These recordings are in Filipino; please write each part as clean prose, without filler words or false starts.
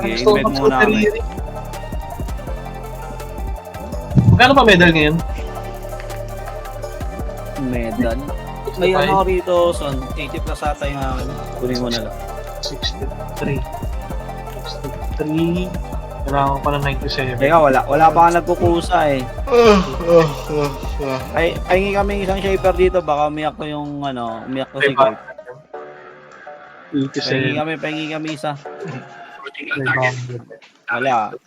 Gusto ko invent muna kami. Magkano pa medal ngayon? Medal. May ano ako rito, son. 80 plus ata yung akin. Kunin mo na lang. 63. 63. Kailangan ko pa ng 97. Teka, wala pa nga nagkukusa eh. Ay, hingi kami isang shaper dito, baka umiyak ko yung umiyak ko si Kurt. Pahingi kami isa.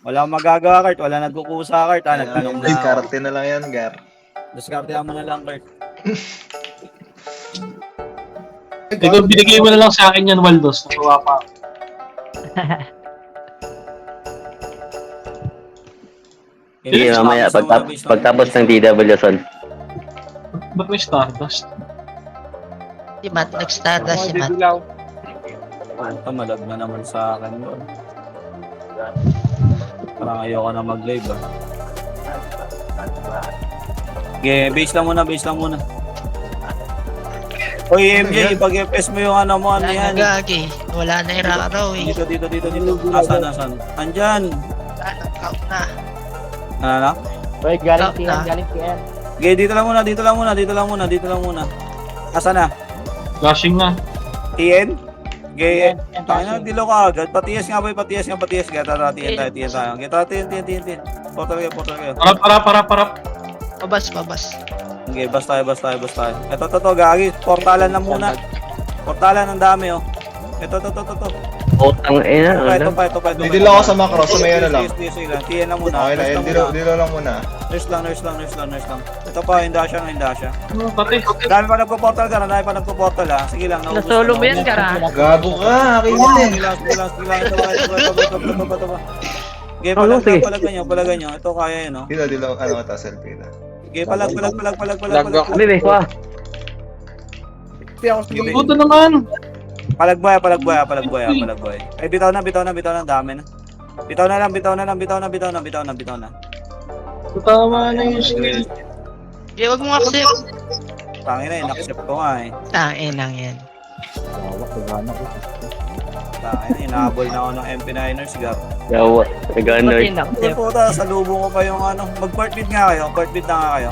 Wala magagawa, Kurt. Wala nagkukusa, Kurt. Nagtanong na. Diskarte na lang yan, Gar. Diskarte mo na lang, Kurt. Ikaw, binigay mo na lang sa akin yan, Waldos. Natuwa pa. Sige, mamaya, pagtapos ng DW, son. Ba't may Stardust? Si Matt, nag-stardust si Matt. Puta, malag na naman sa akin doon. Parang ayoko na mag-live ah. Okay, base lang muna. Oy, MJ, ipag-FPS mo yung mo, Wala na yan. gagi. Wala na yung araw eh. Dito. Nasaan? Andyan. Out na. Ano? Wait, galing TN. Okay, dito lang muna. Asa na? Flashing na. TN? Okay, tayo na, dilo ka agad. Patiyas nga. Tara, TN tayo. TN. Portal kayo. Parap. Pabas. Okay, basta tayo. Ito, gagi. Portalan na muna. Portalan, ang dami, oh. Ito. Utang ina, Ito pa. Dito lang ako sa macro, sa may ano lang. Sige lang. TN lang muna. Okay na, dito lang muna. Nurse lang. Ito pa, indasya. Pati. Dami pa nagpo-portal ka, ha. Sige lang, naubos. Nasolo mo yan, Kara. Gago ka, akin yan eh. Sige lang. Ito pa. Okay, palagay nyo. Ito kaya yun, no? Dito, ano ka, selfie na. Okay, palag. Bibi, kuha. Puto naman. Palagboy. Ay, bitaw na, dami na. Bitaw na lang. Tama na yung skill. Di, wag mong accept. Tangina, in-accept ko nga eh. Lang yan. Tangina, inahabol na ako ng MP9ers, gar. Yawa, nag-honor. Ito po ta, salubong ko pa yung mag-part bid nga kayo. Part bid na kayo.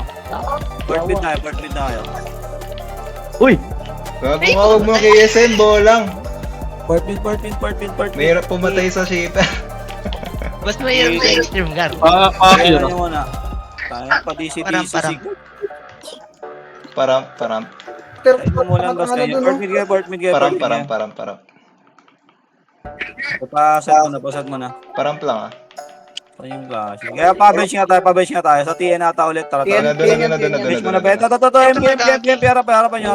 Uy! Gago ka, huwag mo KSM, bolang. Part bid. Mahirap pumatay sa shaper. Mas mayroon sa extreme, Gar. Kaya Pakiro. nyo muna. Tangina, pa-DC Parang. sig. Param. Ito mo lang basta yun. Part mid kayo. Param. Pasad mo na. Param lang ah. Ito yung klase. Kaya pa-bench nga tayo. Sa TN ata ulit. Tara. Doon Bench mo na ba? Ito, MP. Harapan nyo,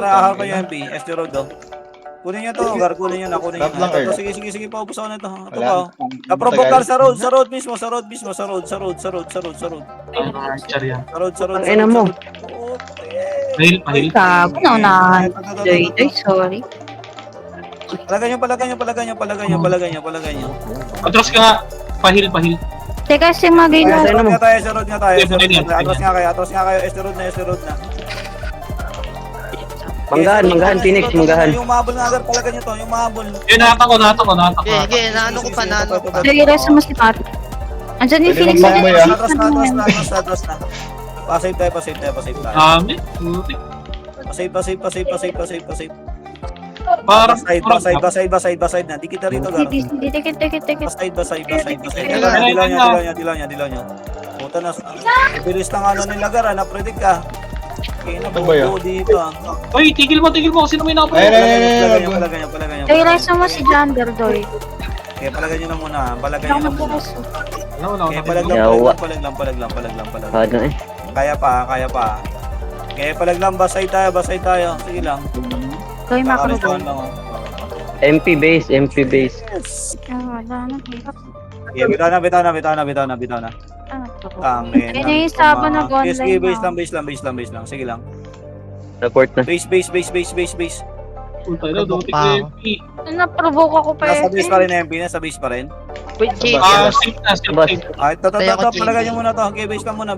MP. ST Road do. Kunin nyo to, Gar. Kunin nyo na. Rap lang, Earl. Sige, paubos ako na ito. Ito Wala. pa, oh. Naprovoke Gar sa road mismo. Sa road. Archer yan. Ang ina mo. Pahil. Gago na unahan. Sorry. Palagay nyo. Atras ka nga. Pahil. Teka, si Magay na. Sa road nga tayo. Atras nga kayo. ST Road na. Manggahan, Phoenix, manggahan. Yung mahabol nga, Gar. Palagay nyo to. Yung mahabol. Yun, natak ko. Okay, naano ko pa. Sige, rest mo si Pat. Andyan yung Pwede Phoenix. magmamay, ah. Atras na. Pa-save tayo. Dami. Putik. Pa-save. Parang. Baside na. Di kita rito, Gar. Dikit. Baside. Dilaw nyo. Puta na. Bilis ng nila, Gar. Na-predict ka. Kaya na Ano ba yun? buo dito, Uy, tigil mo. Kasi naman yung Ayun. Palagay nyo. Sige, rest mo si Jander, Doy. Kaya palagay nyo na muna. Ako magpupuso. Kaya palag lang. Ano eh. Kaya pa. Kaya palag lang. Basay tayo. Sige lang. Doy, macro Kakarestuhan Doy. lang, oh. MP base. Yes. Wala na. Hirap. Yeah, bitaw na. Tangin. Yan yung sabo na online Sige, na. base lang. Sige lang. Support na. Base. Puta na, dutik na MP. Na-provoke ako pa Nasa eh. base pa rin, MP. Nasa base pa rin. Wait, Jake. Safe. Ito. Tayo ko, Palagay nyo muna to. Okay, base lang muna.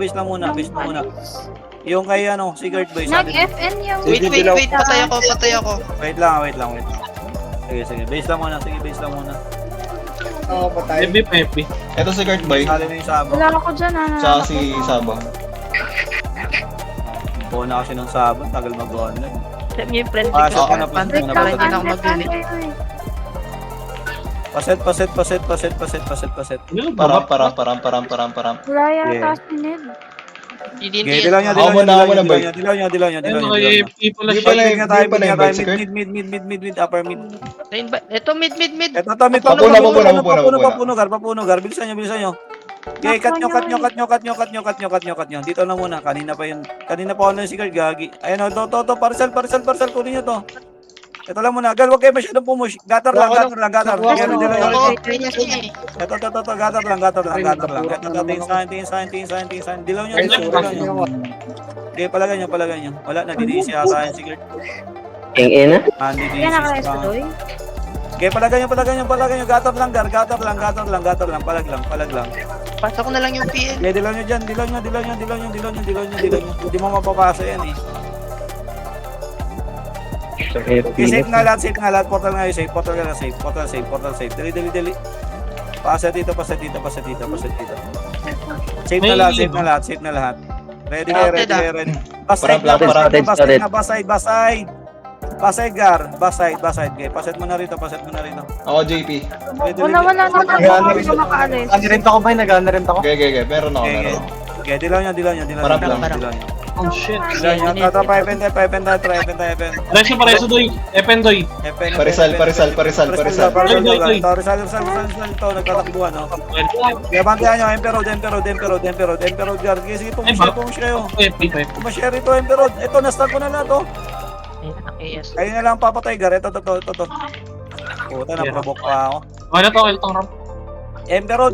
Yung kay Secret Base. Nag-FN yung... Wait. Patay ako. Wait lang. Sige. Base lang muna. Oo, patay. Pepe, Pepe. Ito si Kurt Boy. Sali na yung sabong. Wala ako dyan, Tsaka si Sabang. Buo na kasi ng sabong, tagal mag-online. Alam niyo yung friendly Pasok ko. ka na, Paano pasok ka na, pala pasok din ka ako magbili? Paset. Yun, Param. Wala Yeah. yata si Ned. Hindi Okay, yan. dilaw niya. Ako muna, boy. Dilaw niya. Ayun, mga AFK pala Di siya. pala Big na tayo, Di pa big na na-invite tayo. si Kurt? Mid, upper mid. Ito, mid. Ito to, mid. Papuno, gar. Bilisan nyo. Okay, cut nyo. Dito na muna. Kanina pa online si Kurt, gagi. Ayun o, to, parcel, kunin nyo to. Ito lang muna. Gal, huwag kayo masyadong pumush. Gatar lang. Ito, gather lang. Ito, Tingin saan. Dilaw nyo. Okay, palagan nyo. Wala, nagdidisi ata yan si Kurt. King ina. Nagdidisi Kaya nakaresto pa. doy. Okay, palagan nyo. Gatar lang. Palag lang. Pasok ko na lang yung PL. Okay, dilaw nyo dyan. Dilaw nyo. Hindi mo mapapasa yan eh. Okay, safe nga lahat. Portal nga yung safe. Portal safe. Dali. Pasa dito. Safe na lahat. Ready. Basay, gar. Okay, paset mo na rito. Ako, JP. Wala na ako makaalis. Okay. Meron ako. Okay, dilaw nyo. Parang lang. Oh shit. Dilaw nyo. Try, Pareso doy. Ependoy. Parisal. Rizal to, nagtatakbuhan, no? Kaya bantayan nyo, Emperor, gar. Sige, pumash kayo. Pepe. Pumash rito, Emperor. Ito, na-start ko na lahat, oh. Yes. Kayo na lang papatay, gar. Ito. Puta, na-provoke pa ako. Wala to, itong ramp. Emperor,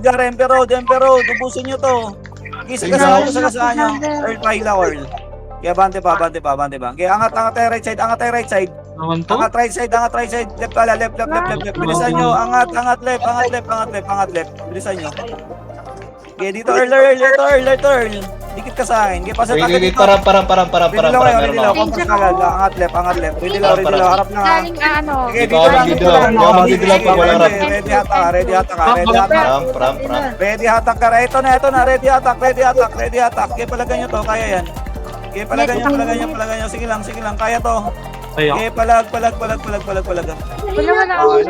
ubusin nyo to. Sige, sagasaan nyo. Earl pa, hila, Earl. Kaya bante pa. Kaya angat tayo right side. Naman to? Angat right side. Left pala, left. Bilisan nyo. Angat, left. Bilisan nyo. Okay, dito, Earl. Dikit ka sa akin. Okay, pasat agad Wait. dito. Para. Ridilaw kayo, Meron ako. Kompas ka agad. Angat left. Ridilaw. Harap na nga. Galing ano. Okay, Ikaw, magdidilaw pa, walang rap. Ready hatak ka. Param. Ready hatak ka. Ito na. Ready hatak. Okay, palagan nyo to. Kaya yan. Okay, palagan nyo. Sige lang. Kaya to. Ayaw. Okay, palag. Wala.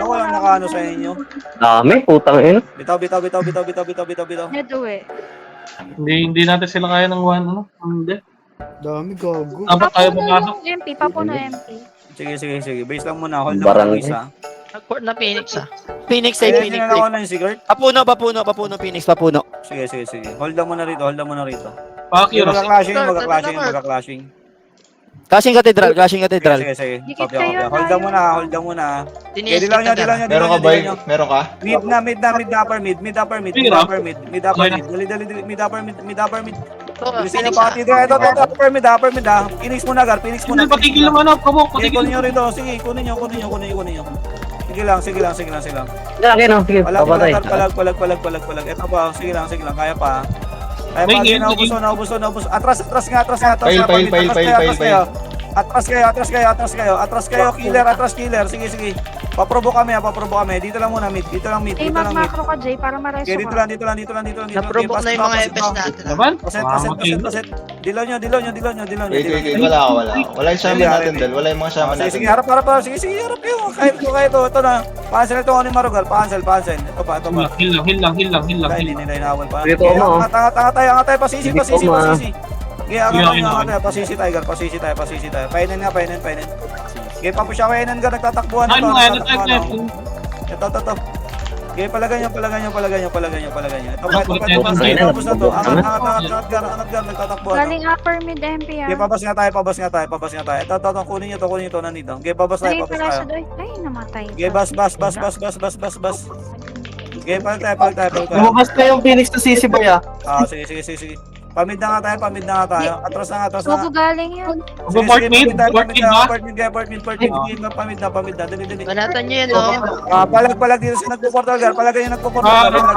Walang nakaano sa inyo. Dami, putang ina. Bitaw. Ned uwi. Hindi natin sila kaya ng one, ano? Hindi. Dami gago. Dapat tayo pumasok. Papuno MP. Sige. Base lang muna. Hold Barang lang isa. Nag-court na Phoenix ah. Phoenix Kaya side, hindi Phoenix na side. ako na yung Sigurd. Papuno, Phoenix, papuno. Sige. Hold lang muna rito. Pakiros. Magka-clashing. Clashing Cathedral. Sige. Dikit Copy. kayo, Hold lang muna. Dinis Dilaw nyo. Meron ka, boy? Meron ka? Mid na, upper mid. Mid upper mid. Dali, bilisan nyo pa. Ito, upper mid ha. Phoenix muna, gar. Hindi, patigil naman ako. Kabok, Sige, patigil. kunin nyo rito. Sige, kunin nyo. Sige lang. Laki no, sige, papatay. Palag. Ito pa, sige lang. Kaya pa. Kaya May pa, game, naubos. Atras nga. Fail. Atras kayo. Killer. Sige. Paprobo kami. Dito lang muna, mid. Ay, mag-macro ka, Jay, para ma-resto Dito ka. lang. Na-provoke na yung mga FS natin. Naman? Paset. Dilaw nyo. Wait. Wala ako. Wala yung shaman natin, Del. Wala yung mga shaman natin. Sige, harap. Sige, harap kayo. Kaya ito. Ito na. Pansel ito ni Marugal. Pansel. Ito pa. Hill lang. Hindi nila inawal pa. Dito mo. Angat tayo. Pasisi. Dito mo, Okay, angat tayo. Pasisi tayo. Painin. Okay, papusyawainin ka. Nagtatakbuhan na Ano to. nga, ano? Ito. Okay, palagan nyo. Ito, Ayun na, tapos na to. Angat gar. Nagtatakbuhan. Galing upper mid MP Okay, pabas nga tayo. Ito, kunin nyo to. Nandito. Okay, pabas Galing tayo. pala sa doy. Ay, namatay. Okay, bas. Okay, palit tayo. Lumabas na yung Phoenix to Sisiboy ah. Sige. Pamid na nga tayo. Atras na. Subo galing yun. Port mid ba? Pamid na. Dali. Banatan nyo yan, no? Palag dito sa nagpo-portal gar. Palagay yung nagpo-portal gar.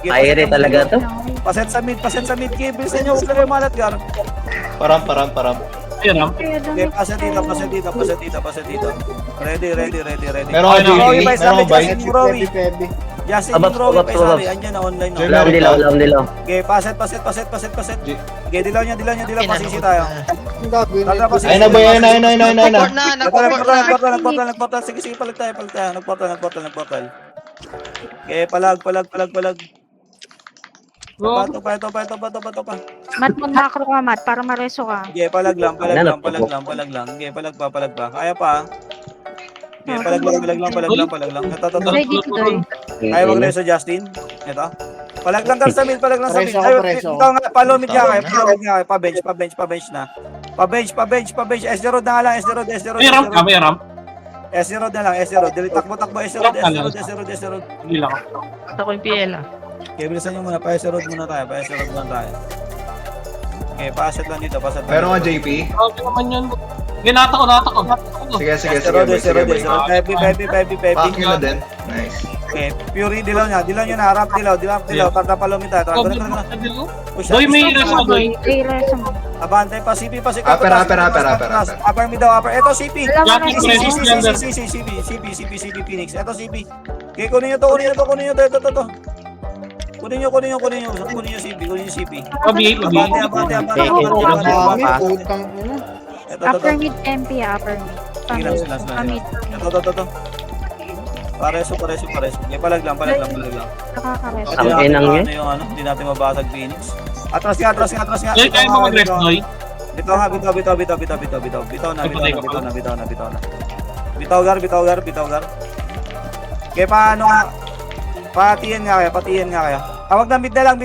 Aire talaga to. Paset sa mid. Kibis nyo. Huwag kayo malat gar. Param. Ayun, ramp. Okay, paset dito. Ready. Meron ka, JP? Roy, Meron ka, boy? Roy. Pebe. Justin, Abab, yung drawing abab, pa isali. abab. Andyan na online. No? Jay, Alam nila, alam nila. Okay, paset. Okay, dilaw niya. Pasisi tayo. Ang gagawin Tara, nito. pasisi. Ayun na boy, ayun na. Nag-port na, nag-port na. Nagportal. Sige, palag tayo. Nagportal. Okay, palag. Go. Ito pa. Mat, mag-macro ka, Mat, para mareso ka. Okay, palag lang. Okay, palag pa. Kaya pa. Okay, palag lang. Ito. Doy, dito, Doy. Kaya mag-reso, Justin. Ito. Palag lang sa mid. Preso ako, preso. Ikaw nga, palomid nga kayo. Pa-bench na. Pa-bench. S0 na nga lang, S0. May ramp ka, may ramp. S0 na lang, S0. Dili, takbo, S0. Hindi lang ako. Ito ko yung PL ah. Okay, bilisan nyo muna. Pa-S0 muna tayo. Okay, pa-asset lang dito. Meron ka JP? Okay naman yun. Sige, nata ko. Sige S0, boy. Pepe. Paki na din. Nice. Okay, Fury, dilaw nyo na. Ramp dilaw. Para palomid tayo. Tara. Push Doy, may up. reso ko, Doy. Doy, reso mo. Abante pa, CP pa. Upper. Upper mid daw, upper. Ito, CP. Alam mo, CP Phoenix. Ito, CP. Okay, kunin nyo to. Ito. Kunin nyo CP. Pabi. Abante. Dami, putang ina. upper mid MP, upper mid. Sige lang sila. Pamid. Ito. Pareso. Okay, palag lang. Nakakareso. Ang inang yun. Hindi natin mabasag Phoenix. Atras nga. Doy, kaya mo mag-rest, Doy. Bitaw na. Bitaw, Gar. Okay, paano nga? Patiyan nga kaya. Tawag na mid na lang.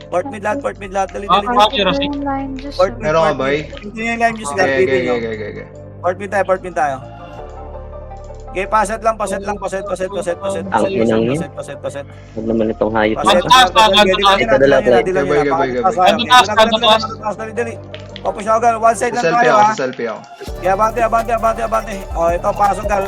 Port mid lahat. Dali. Okay, Rossi. Line juice. Meron ka boy? Ito yung lime juice, Gar. Okay. Port mid tayo. Okay, paset lang. Paset. Ang inang yun. Paset. Huwag naman itong hayop Paset. na. Dali. Papush ako, Gar. One side lang Selfie tayo, ako, ha? selfie ako. Okay, abante. Oh, ito, pasok, Gar.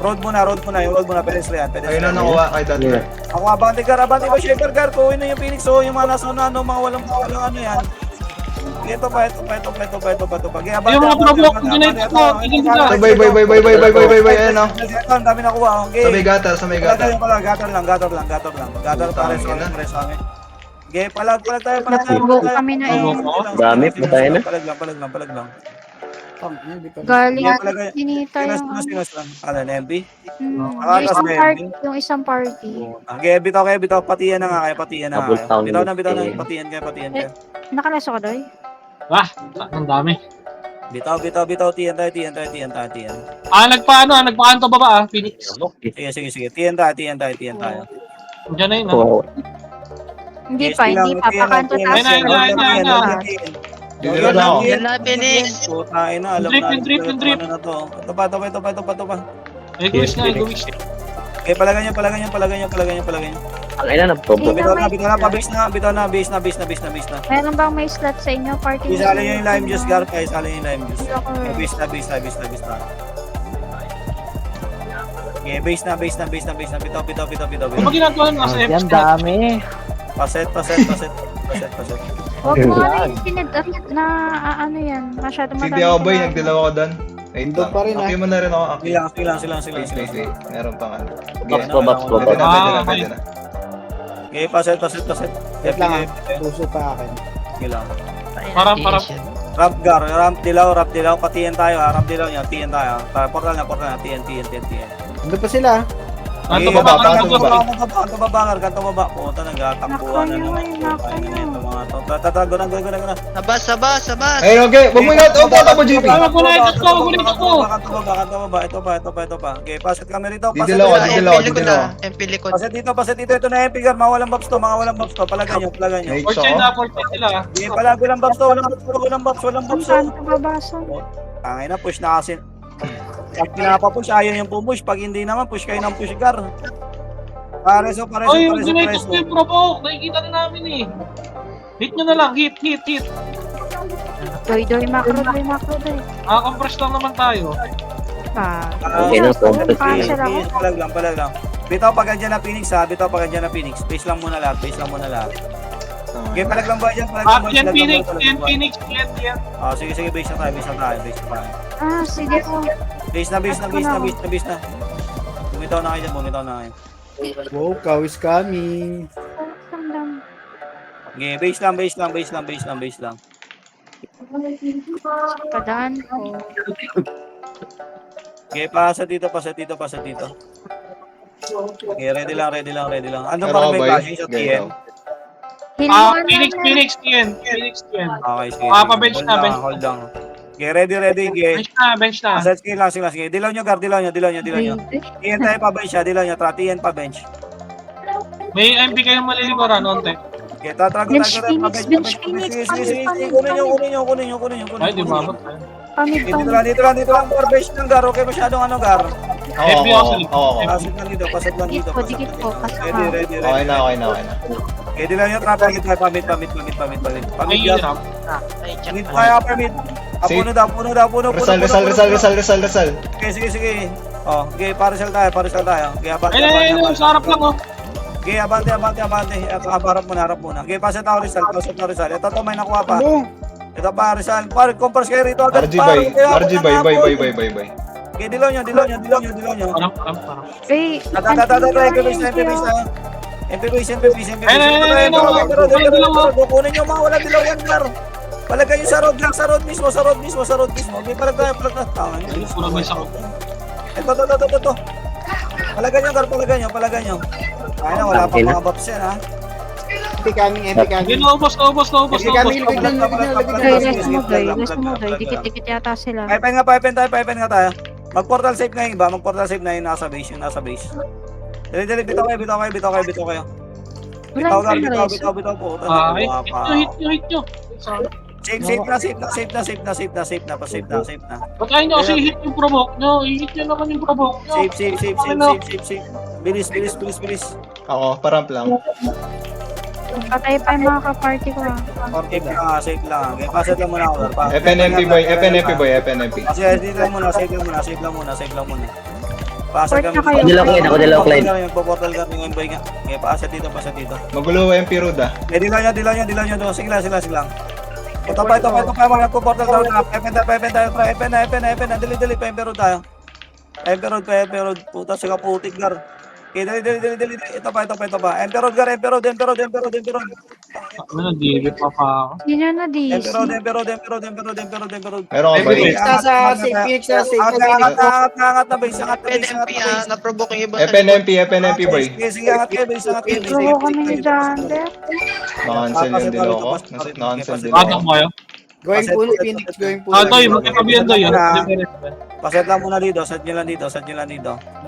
Road muna. Yung road muna. Pedestrian. Ayun na nakuha kay Dante. Ako, abante ba, shaker, Gar. Kuhin na yung Phoenix. So, yung mga nasa mga walang ano yan. Ito pa. Okay, abante. Yung mga pinablock, ginait ko. Boy. Ayun o. Ang dami nakuha. Okay. Sa may gata. Gator lang. Gator pare sa amin. Okay, palag tayo. Nagbubo kami na eh. Dami, patay na. Palag lang. Galing Yeah, palagay- sinita yung... Sinas lang. Ano, MB? Yung isang party. Okay, bitaw. Patiyan na nga kayo. Double town. Bitaw na. Patiyan kayo. Nakareso ka, Doy? Ang dami. Bitaw. Tiyan tayo. Nagpaanto ba Phoenix? Sige. Tiyan tayo. Diyan na yun, Oo. Hindi pa. Pakanto taas. Dito na ako. Yan na, Phoenix. Putay na, alam Drip. ano na to. Ito pa. Egoist na. Okay, palagan nyo. Ang ina na, probo. Bitaw na, base na. Meron bang may slot sa inyo? Party Isali nyo yung lime juice, Gar. Isali nyo yung lime juice. Hindi ako Base na. Okay, base na. Bitaw. Ano ba ginagawa nyo sa Yan, FS? dami. Paset. Huwag mo ano yung sinid na ano yan. Masyado madami. Hindi ako boy, sila. nagdilaw ako doon. Wait Doon pa rin, lang. Okay mo na rin ako. Silang. Wait. Meron pang ano. Box ko. Pwede okay. na. Okay, paset. Wait lang ah. Puso pa akin. Okay lang. Parang. Ramp dilaw. Patiyan tayo, ha. Ramp dilaw niya, tiyan tayo. Portal na, tiyan. Andun pa sila. Kanto Okay, baba. Kanto baba. Puta, nagkatampuan na naman. Tatago na. Sabas. Ayun, okay. Huwag mo nga. Huwag mo JP. Wag mo na ito. Kanto baba. Ito pa. Okay, paset kami rito. Didilaw ako. MP likod. Paset dito. Ito na MP, Gar. Mga walang bobs to. Palagan nyo. Wait, Port so. side sila. Okay, palagi lang bobs to. Walang bobs. Ang saan ka babasa? Angay na, push na kasi. Pag pinapapush, ayaw yung pumush. Pag hindi naman, push kayo ng push, Gar. Pareso. Oy, yung ginait ko yung provoke. Nakikita na namin eh. Hit nyo na lang. Hit. Doy, macro, Doy. Compress lang naman tayo. Pa. Okay na, complex. Cancel ako. Palag lang. Bitaw pag andyan na Phoenix, ha. Base lang muna lahat. Okay, palag lang ba dyan? Yan Phoenix. Sige, base na tayo. Ah, sige po. Base na. bumitaw na kayo dyan, bumitaw na kayo. Wow, cow is coming. Sandam. Okay, base lang, base lang, base lang, base lang, base lang. Padaan ko. Okay, pasa dito, pasa dito, pasa dito. Okay, ready lang, ready lang, ready lang. Ano Pero ba ako, may boy. flashing sa TN? Hinuan Phoenix, namin. Phoenix, Ian. Phoenix, Ian. Okay, sige. Papabench Hold na, lang, bench. hold lang. Okay, ready, ready, okay. Bench na, bench na. Asset skill lang, sige lang, sige. Dilaw nyo, guard, dilaw nyo, dilaw nyo, dilaw nyo. TN tayo pa bench siya, dilaw nyo, TN pa bench. May MP kayong malilikuran, onte. Okay, tatrago Bench tayo. Phoenix, bench Sige, Phoenix. sige, sige, sige, sige. Kunin nyo, kunin nyo, kunin nyo, kunin nyo, kunin Ay, di nyo. ba? Pamit, Dito lang, dito lang, dito lang. Guard, bench ng guard. Okay, masyadong ano, guard. Ako. Pasok lang dito, pasok lang Dikit dito. po, pasok dikit lang po. dito. Kasama. Ready, ready, ready. Okay na, okay na, okay na. Okay, dilaw nyo, trap, pamit, pamit, pamit, pamit, pamit, pamit. Ay, Pamit, yun, guard. Ram. Ay, check Pamit po. tayo, pamit. Puno daw, puno daw, puno, puno, Resal, puno, resal, puno, resal, puno. resal, resal, resal. Okay, sige, sige. Oh, okay, parisal tayo, parisal tayo. Okay, abante, Ay, ay, abante, ay, abante. sa harap lang, oh. Okay, abante, abante, abante. Harap muna, harap muna. Okay, paset ako, Rizal, paset na Rizal. Ito to, may nakuha pa. Ano? Ito pa, Rizal. Par, compare kayo rito agad. RG bay, RG bay, bay, bay, bay, bay, bay. Okay, dilaw nyo, dilaw nyo, dilaw nyo, dilaw nyo. Parang. Ay, MPBase na, MPBase na. MPBase, MPBase, MPBase. Ay, ay, ay, ay, Kunin nyo mga wala dilaw yan, Gar. Palagay nyo sa road lang, sa road mismo, sa road mismo, sa road mismo. Okay, palag tayo, palag tayo. Tama nyo. Ay, puro miss ako. Ito. Palagay nyo, Gar, palagay nyo, palagay nyo. Ay na, wala pa Okay na. mga buffs yan, ha. Epic coming, epic Hindi, coming. naubos. Epic coming, lagyan na, lagyan na, lagyan Guy, na. rest mo, guy. Rest mo, guy. Dikit-dikit yata sila. Pipen nga tayo. Mag-portal save na yung iba, mag-portal save na yung nasa base, Dali, bitaw kayo. Bitaw, Gar, bitaw po. Ay, Wala pa. hit nyo. Save na. Patayin nyo kasi hit yung provoke nyo. I-hit nyo naman yung provoke nyo. Save. Bilis. Ako, paramp lang. Patay pa yung mga ka-party ko, ha. Save lang. Okay, paset lang muna ako. FNMP boy, FNMP boy, FNMP. Kasi dito lang muna, save lang muna. Paset Port na kayo. Ako dilaw clean. Magpo-portal kami ng boy nga. Okay, paset dito. Magulo MP road ah. Eh, dilaw nyo. Sige lang. Ito pa, mga nagpo-portal tayo na. Epen na. Dali, pa-emperod tayo. Emperod. Puta, siya putik, Gar. Okay, dali. Ito pa. Emperod, Gar, Emperod. Ano, di pa ako. Hindi nyo na di. Emperod. Meron ka ba Phoenix rin? nasa safe, Phoenix nasa safe. Angat na base. PNP, na-provoke yung iba. FNMP boy. Sige, angat kayo, base. Provo kami ni Jander. Nakancel yung dilo ko. Nakancel din Bago ako. mo kayo? Going puno, Phoenix, going puno. Toy, magkakabihan to yun. Paset lang muna dito, set nyo lang dito.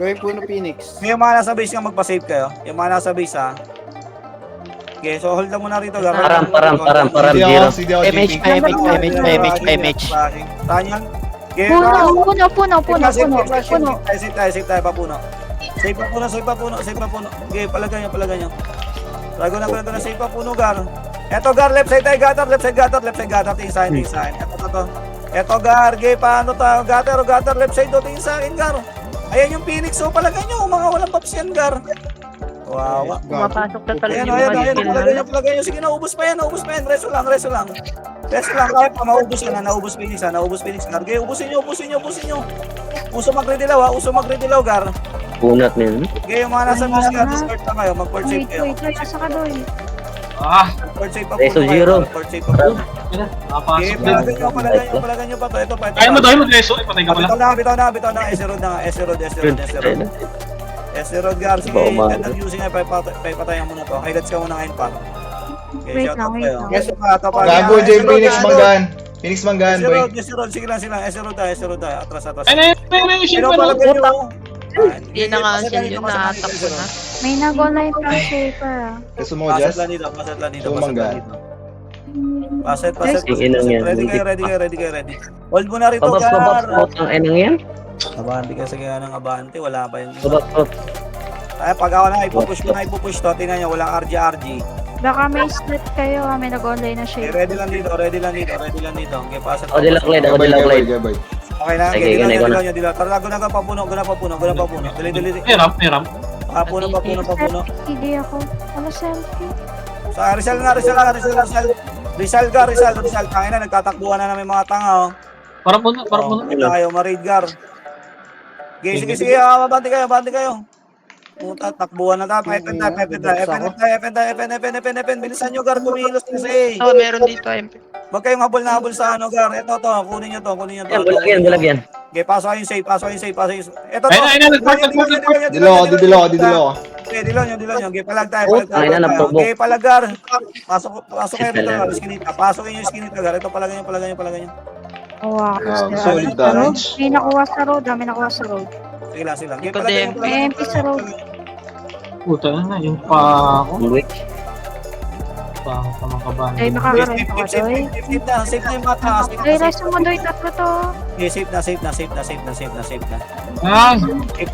Going puno, Phoenix. Yung mga nasa base nga magpa-save kayo. Yung mga nasa base, ha. Okay, so hold lang muna rito. Gar. Param, Hindi zero. ako, hindi ako MH, GP. MH. Tanyan. Okay, Puno. Save tayo, papuno. Save pa puno. Okay, palagay nyo. Lago na, save pa puno, Gar. Eto, Gar, left side tayo, left side gutter, tingin sa akin. Eto, Gar, okay, paano tayo? Gutter, left side, tingin sa akin, Gar. Ayan yung Phoenix, so palagay nyo, mga walang pops yan, Gar. Wow. Pumapasok na talaga yung mga Ayan, skill. palagay nyo. Sige, naubos pa yan. Reso lang. Kaya pa, maubos yan, naubos Phoenix, Gar. Okay, ubusin nyo. Uso mag-redilaw, Gar. Punat na yun. Okay, yung mga nasa bus ka, discard na kayo, mag-port save kayo. Wait, asa ka doon? Port save pa Reso po. zero. Okay, Nakapasok din. palagay nyo pa to. Ito. Kaya mo tayo mag-reso. Eh, patay ka pala. Bitaw na. S-Road, Gar. Sige, gandang using ay patayan mo na to. Highlights ka muna ngayon pa. Okay, Wait shout lang, out wait kayo. lang. Yes, ito pa. Gago, J. Phoenix Manggan, boy. S-Road, sige lang. S-Road tayo. Atras. Ay, na Sino palagay nyo? Hindi na nga sila yun, nakatakbo na. May nag-online pa shaper, ah. Gusto mo, Paset Jess? lang dito. Sumangga. Paset. Yung inang yan. Ready kayo. Hold mo na rito, Babak, Gar. ang enang yan. Abante kasi kaya ng abante, wala pa yun. Babak. Ay, pag ako na ipupush to, tingnan nyo, walang RG. Baka may split kayo, ah. May nag-online na Okay, shaper. ready lang dito. Okay, paset. Ako dilaw clean. Boy. Okay na, Sige, dilaw. Tara, guna papuno. Dali. May ramp. Papuno. Hindi ako. Ano selfie? Sa Rizal. Rizal. Tangin na, nagtatakbuhan na namin mga tanga, oh. Para muna. Ito kayo, ma-raid, Gar. Okay, sige, abante kayo. Puta, takbuhan na tayo. FN. Bilisan nyo, Gar. Kumilos kasi. Oh, meron dito, MP. Huwag kayong habol sa ano, Gar. Ito, kunin nyo to. Yan, bulag yan. Okay, pasok kayong safe. Ito, Ayun na, nagpapag. Didilo ako. Okay, dilaw nyo. Okay, palag tayo. Ay, na, naprovoke. Okay, palag, Gar. Pasok kayo dito, Gar. Skinita. Pasok yung skinita, Gar. Ito, palagan nyo. Wow. Solid damage. May nakuha sa road, may nakuha sa road. Sige lang. Okay, Ito palagay din. May MP sa road. Puta na, yung pa ako. Weak. Pa mga kabahan. Ay, makakaroon pa ka, Doy. Safe na yung mata. Ay, resto mo, Doy. Tatlo to. Okay, safe na. Ah, Safe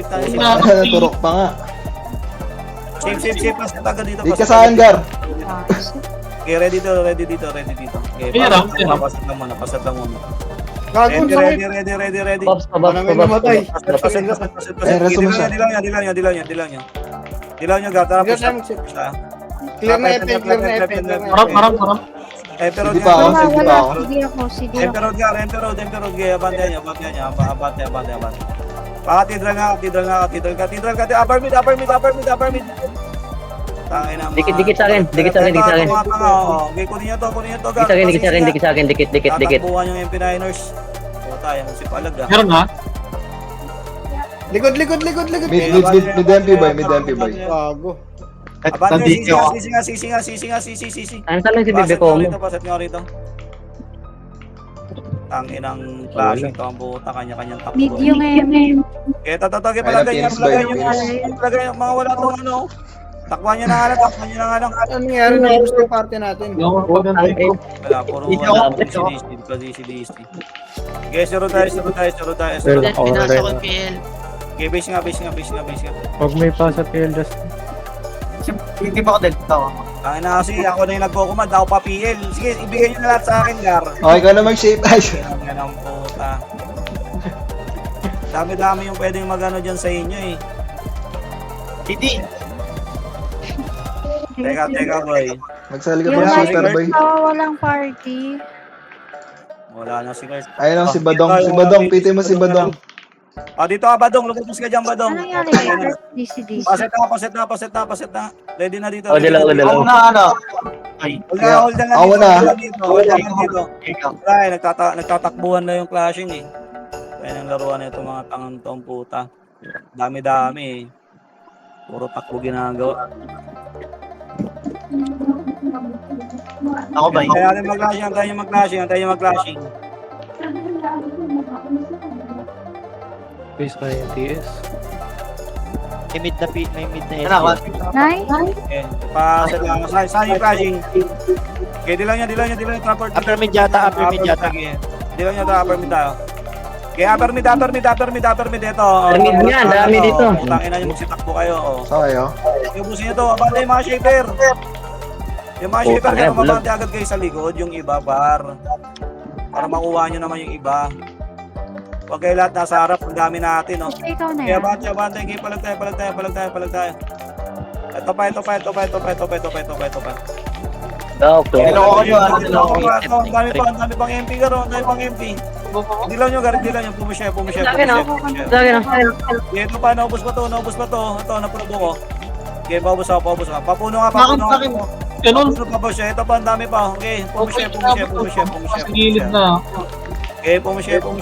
tayo. Naturok pa nga. Safe. Pas agad dito. Di ka sa akin, Gar. Okay, ready dito. Okay, Hirap. pasat lang muna. Gagawin sa akin. Ready. Pops. Namin namatay. Pasat. Eh, resto mo siya. Dilaw nyo, Gar. Tara, Clear na, clear na FN. marap. Pero Hindi pa ako. Wala. Sige ako. Emperor, abante niya. Katedral nga. Upper mid. Tangin na. Dikit sa akin. Okay, kunin nyo to, Gar. Dikit sa akin. Tatakbuhan yung MP9ers. Puta, yung si Palag, ah. Meron na. Likod. Mid MP boy. Gago. Abante, sisi nga. Ano lang si Bebe ko mo? Paset nga rito. Tangin ang flashing to ang puta, kanya-kanyang takbo. Medium MM. Okay, tatagay palagay niya, Phoenix mga wala tong ano. Takbuhan niya na nga lang. Ano nangyari na gusto yung party natin? Yung order na ito. Wala, puro DC. Okay, suro tayo. Pinasa ko PL. Okay, base nga. Pag may pa sa PL, just Ang na kasi, ako na yung nagkukumand, ako pa PL. Sige, ibigay niyo na lahat sa akin, Gar. Okay, ikaw na mag-shape. Yan ang puta. Dami-dami yung pwedeng magano dyan sa inyo eh. Teka, boy. Magsali ka Yung pa ng live super boy. walang party. Wala na si Gar. Ayun lang si Badong. Piti mo si Badong. Dito ka, Badong. Lumabas ka dyan, Badong. Ano nangyari? DC. Paset na. Ready na dito. Dalawa. Hold na Ako na. dito. Wala eh, nagtatakbuhan na yung clashing eh. Kaya nang laruan na itong mga tangang tong puta. Dami-dami eh. Puro takbo ginagawa. Ako ba? Antayin yung mag-clashing. face na yung TS. May mid na Nay? Okay. Paset lang. Saan yung clashing? Okay, dilaw nyo. Upper mid yata. Dilaw nyo to, upper mid tayo. Okay, upper mid. Ito. Upper mid nga, dami dito. Tangin na yung magsitakbo kayo. Saan kayo? Ubusin nyo to. Abante yung mga shaper. Yung mga shaper Puta, nyo, bulag. mabante agad kayo sa likod. Yung iba, bar. Para makuha nyo naman yung iba. Huwag kayo lahat nasa harap. Ang dami natin, no? Ikaw na Kaya yan. abante. Okay, palag tayo. Ito pa. Okay. Ang dami pang MP garo. Dilaw nyo, pumusya. Ito pa, naubos pa to. Ito, naprobo ko. Okay, paubos ako. Papuno nga. Ganun. Ito pa, ang dami pa. Okay, pumusya. Sa gilid na. Okay, pumusya. Ito.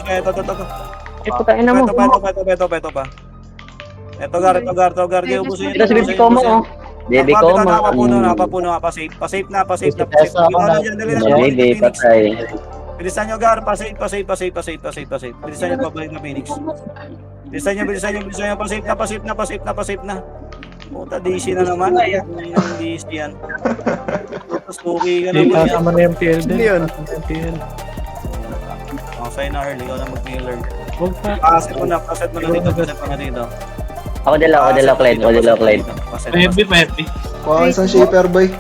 Putakin na mo. Ito pa. Ito, Gar. Okay, ubusin Ito si Bebe ko mo. Bebe ko mo. Papuno nga. Pa-safe na. Peso ako na. Bebe, patay. Bilisan nyo, Gar. Pa-safe. Bilisan nyo, pabalik na Phoenix. Bilisan nyo. Pa-safe na. Puta, DC na naman. Ang DC yan. Tapos cookie ka naman yan. Kasama na yung PL din. Yun. PL. Sa'yo na, Earl. Ikaw na mag-clear. Huwag pa. Paset mo na dito. Ako dalaw, Clyde. Paset. May Kuha isang shaper boy.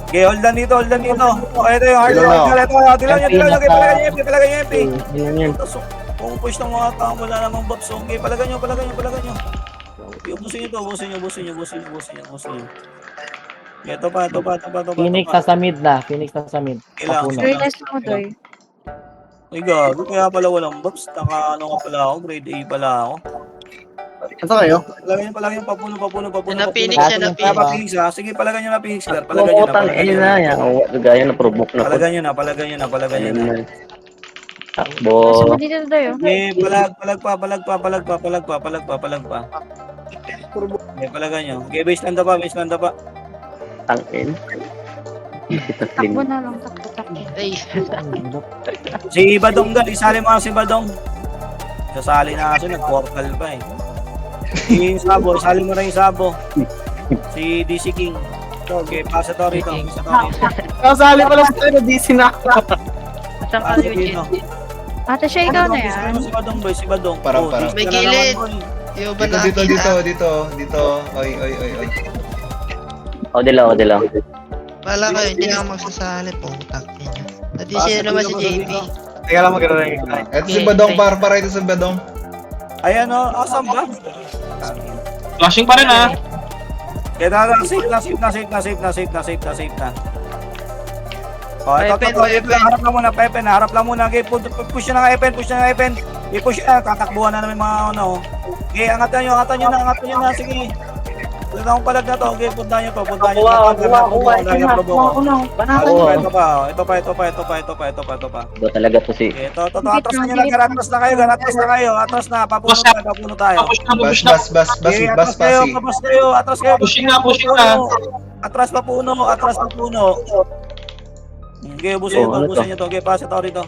Okay, hold on dito. Ito yung hard Dilaw na. ito. Dilaw nyo. Palagay nyo, MP. Yan. Kung push ng mga tao, wala namang buffs. Okay, palagay nyo. Ubusin nyo. Ito pa. Phoenix sa mid na. Kailangan. Papuno. Release mo, Doy. Ay, gago. Kaya pala walang buffs. Naka, ano ka pala ako. Grade A pala ako. Ito kayo? Palagay nyo, papuno. Na Phoenix papuno. yan, na Kaya pa Phoenix. Phoenix ha. Sige, palagay nyo na Phoenix Gar. Palagay nyo na. Putang ina yan. Gaya na provoke na ko. Palagay nyo na. Takbo. Sama dito tayo. Okay, palag pa. Okay, palagay nyo. Okay, baseland pa. Tangin. Takbo na lang, takbo. Ay, Si Badong Gar, isali mo si Badong. Sasali na kasi, nag-portal pa eh. Si Sabo, isali mo rin yung Sabo. Si DC King. Okay, pasa to rito. Kasali pala sa tayo, DC na. saan ka Eugene? Ate siya, ikaw na yan. Si Badong boy, si Badong. Parang. May gilid. Yung ba Dito. Oy. O, dilaw. Wala kayo, hindi na ako magsasali po. At di sila naman si JP. Teka lang, mag-rank. Ito si Badong, para ito si Badong. Ayan o, asan ba? Flashing pa rin ha. Kaya na, safe na. O, ito, harap lang muna. Okay, push na nga Epen. I-push na, tatakbuhan na namin mga ano. Okay, angatan nyo na, sige. Ito akong palag na to, okay, punta nyo to. Ito pa. Iba talaga to si... Okay, ito, atras na nyo lang, atras na kayo, papuno tayo. Bas, Atras kayo. Pushing na. Atras pa puno. Okay, ubusin nyo to. Okay, pasa to rito.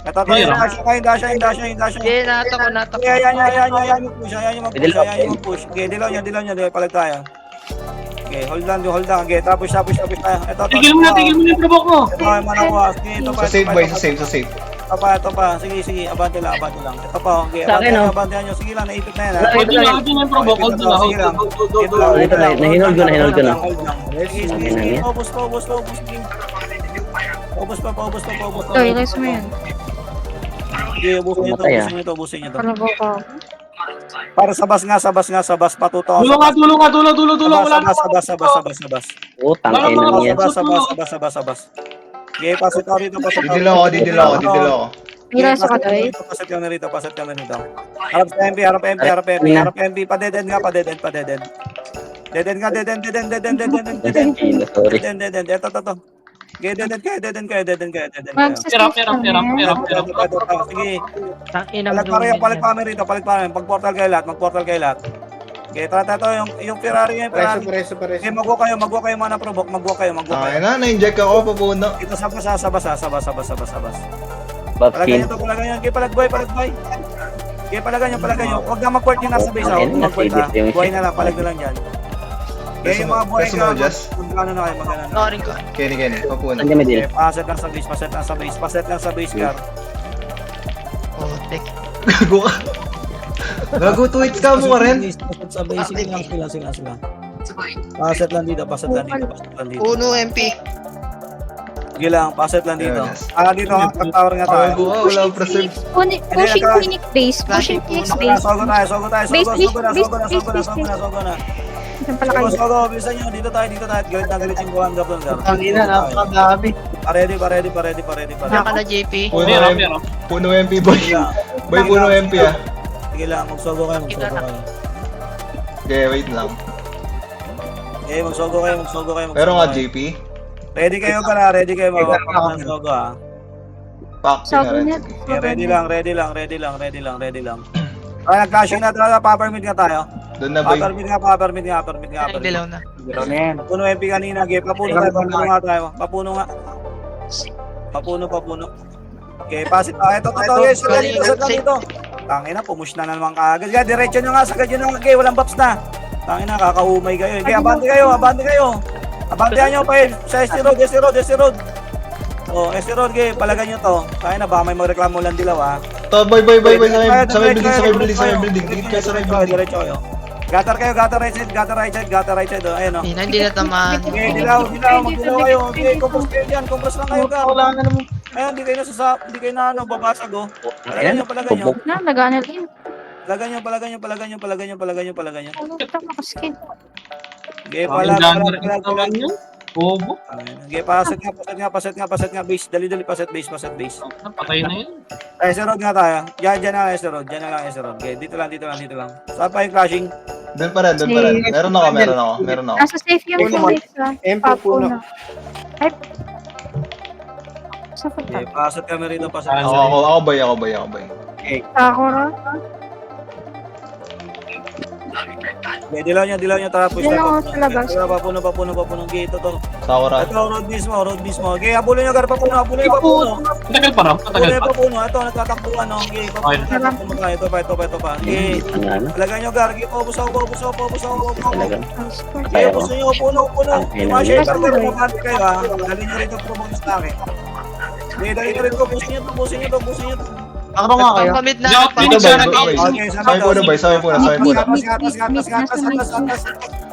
Ito, dasha. Hindi, nato ko. Ayan yung mag-push. Okay, dilaw nyo, palag tayo. Okay, hold on. Okay, tapos tayo. Ito. Tigil mo na yung provoke mo. Ito ay manakuha. Sige, ito pa. Sa safe. Ito pa. Sige, abante lang. Ito pa, okay. Sa akin, Abante nyo. Sige lang, naipit na yan. Hold na yung provoke. Hold na. Ito na, nahinol ko na. Sige, ubos. Paubos. Ito, ilis mo yan. Sige, ubusin nyo to. Kalabo ko. Para sabas nga, patuto. Dulo. Wala na. Sabas. Utang ina niya. Sabas. Okay, pasok ka rito. Didilo ako. Ilis ako tayo. Pasok ka na rito. Harap sa MP. Harap MP. Padeden nga. Deden. Sorry. Ito. Okay, deden kayo. Mag-sustain Hirap. Sige, Tangina palag pa kami rito. Pag-portal kayo lahat. Okay, trata to yung Ferrari ngayon. Preso. Okay, magwa kayo mga na-provoke. Magwa kayo. Na-inject ako, papuno. Ito sabas. Babkin. Palagay nyo. Okay, palagboy. Okay, palagay nyo. Huwag na mag-port yung nasa base. Huwag mag-port ha. Buhay na lang, palag na lang dyan. Okay, yung mga buhay Preso mo, Jess. Magkano na kayo, Sorry ko. Kenny, papuno. Nandiyan may deal. Okay, paset lang sa base, car. Oh, tek. Gago ka. Gago, tweets ka mo rin. Sa base, sige lang. Paset lang dito. Uno MP. Sige lang, paset lang dito. Yes. Dito nga, tower nga tayo. Gago ka, wala akong present. Pushing Phoenix base. Pushing Phoenix base. Sogo tayo. Sogo na. Saan pala kayo? Sogo, bilisan nyo. Dito tayo. Galit na galit yung buwan. Tangina, napakadami. Ready. Naka na JP. Puno MP, boy. Boy, puno MP ah. Sige lang, magsogo kayo. Okay, wait lang. Okay, magsogo kayo. Pero nga, JP. Ready kayo mga sogo ha. Pack Sogo na rin. net. Okay, ready lang. Nag-clashing na talaga, pa-permit nga tayo. Doon na, boy. Pa-permit nga. Ay, dilaw na. Papuno MP kanina, okay, papuno tayo. Papuno. Okay, pasit. Ito, yes, dito. Tangina, pumush na naman kaagad. Kaya diretso nyo nga, sagad nyo na. Okay, walang buffs na. Tangina, kakaumay kayo. Okay, abante kayo. Abantehan nyo pa sa SC Road. Oh, SC Road, okay, palagan nyo to. Tangina, baka may magreklamo lang dilaw ha. To, boy. Sa may building. Dikit kayo sa may building. Diretso kayo. Gutter right side. Oh, ayun oh. Hindi na tamaan. Okay, dilaw, magdilaw kayo. Okay, compose kayo dyan. Compose lang kayo ka. Wala na naman. Ayun, hindi kayo na babasag oh. Palagan nyo. Nagana rin. Palagan nyo. Ano ito makaskid? Okay, pala. Bobo. Okay, paset nga, base. Dali, paset base. Patay na yun. SR Road nga tayo. Diyan na lang SR Road. Okay, dito lang. Saan pa yung clashing? Doon pa rin. Meron ako. Nasa safe yung Puno. Phoenix ha. Empo puno. Ay. Sa Okay, pagkat. paset kami rito, paset. Ako bay. Sakura. Okay, dilaw niya, tara, push Yan tayo. ako sa labas. Tara, papuno. Okay, ito to. Sakura. Ito, road mismo. Okay, habulin nyo, gar, papuno. Matagal pa ram. Matagal pa. Papuno. Ito, nagtatakbuhan, no? Okay, papuno tayo. Ito pa. Okay, Ano? talaga nyo, gar. Okay, paubos ako. Talaga? Okay, puso nyo, puno. Ay, Mga ay, shaker, pero mabante kayo, ha? Dali nyo rito, promote sa akin. Okay, dali nyo rito, pusin nyo to. Ako nga kayo. Pamid na. Yo, Phoenix Dito, siya bay. Okay, Sabi po na bay.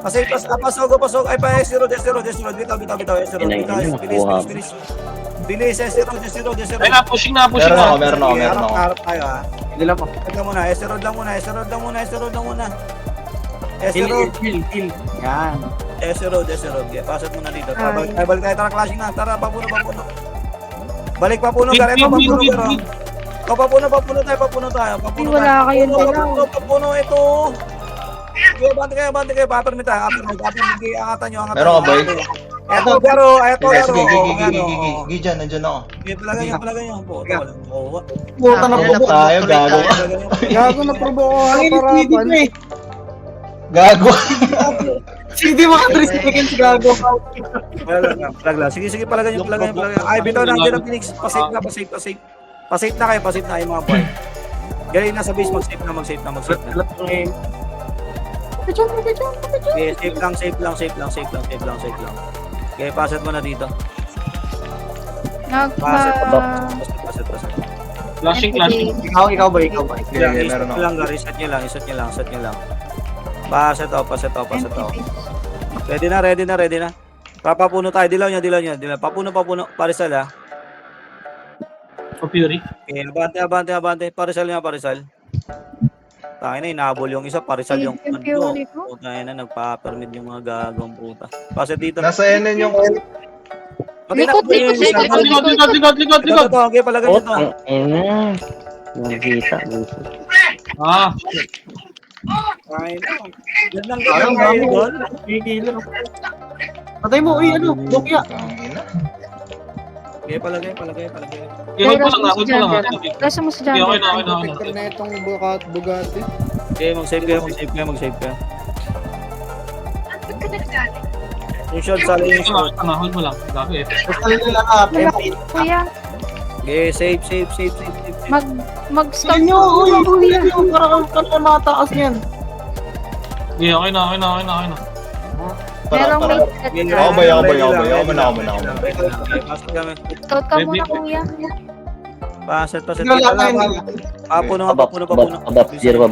Atas. Pasok. Ay, pa, S0. Bitaw. Bilis, S0. Ay, na-pushing na. Meron ako. Harap tayo, ha? Hindi lang po. Ito muna, S0 lang muna. Heal. Yan. S0. Okay, pasok muna dito. Balik tayo, tara, clashing na. Tara, papuno. Balik papuno, gar. Ito, papuno, gar. O, papuno tayo. Wala kayo dalaw. Papuno, ito. Kaya, bante kayo. Papermit tayo. Angatan nyo. Meron ka bay? Ito, garo. Sige. Ano? Dyan, nandiyan ako. Okay, palagay nyo. Po, ito, walang makuha. Puta na Ayan, po. Tayo, gago. Gago na probo ko. Harapan. Gago. Hindi mga 3 seconds gago. Palagla. Sige, palagay nyo. Ay, bitaw na. Diyan ang Phoenix. Pasave. Pasave na kayo yung mga boy. Galing na sa base, mag-save na. Okay, safe lang. Okay, paset mo na dito. Paset. Flashing. Ikaw ba? Okay, meron ako. Reset nyo lang. Paset off. Ready na. Papapuno tayo, dilaw nyo. Papuno, parisal ha. Fury. Okay, abante. Parisal. Tayo na, inabol yung isa, parisal yung Yung ano. Fury ko. Tayo na, nagpa-permit yung mga gagawang puta. Paset dito. Nasa NN yung... Likod. Likod. Ito, okay, palagay nyo to. Ina. Nakita. Ah, Ay, no. Yan lang kayo doon. Patay mo, Bokya. Tangina. Okay, palagay. hold mo lang. Rasa mo sa Okay, jungle. okay na. na itong Bugatti. Okay, mag-save kayo. Yung shot, sali yung shot. Hold mo lang. Gago eh. Basta nila up. Kuya, Okay, save. mag-stop Yan mo. nyo, Kuya. Parang mataas yan. Okay na. Merong Para. may set Ako na. bay. Ako muna. Okay, pasok kami. Scout ka muna, kuya. Paset. Wala tayo nila. Papuno. Above zero.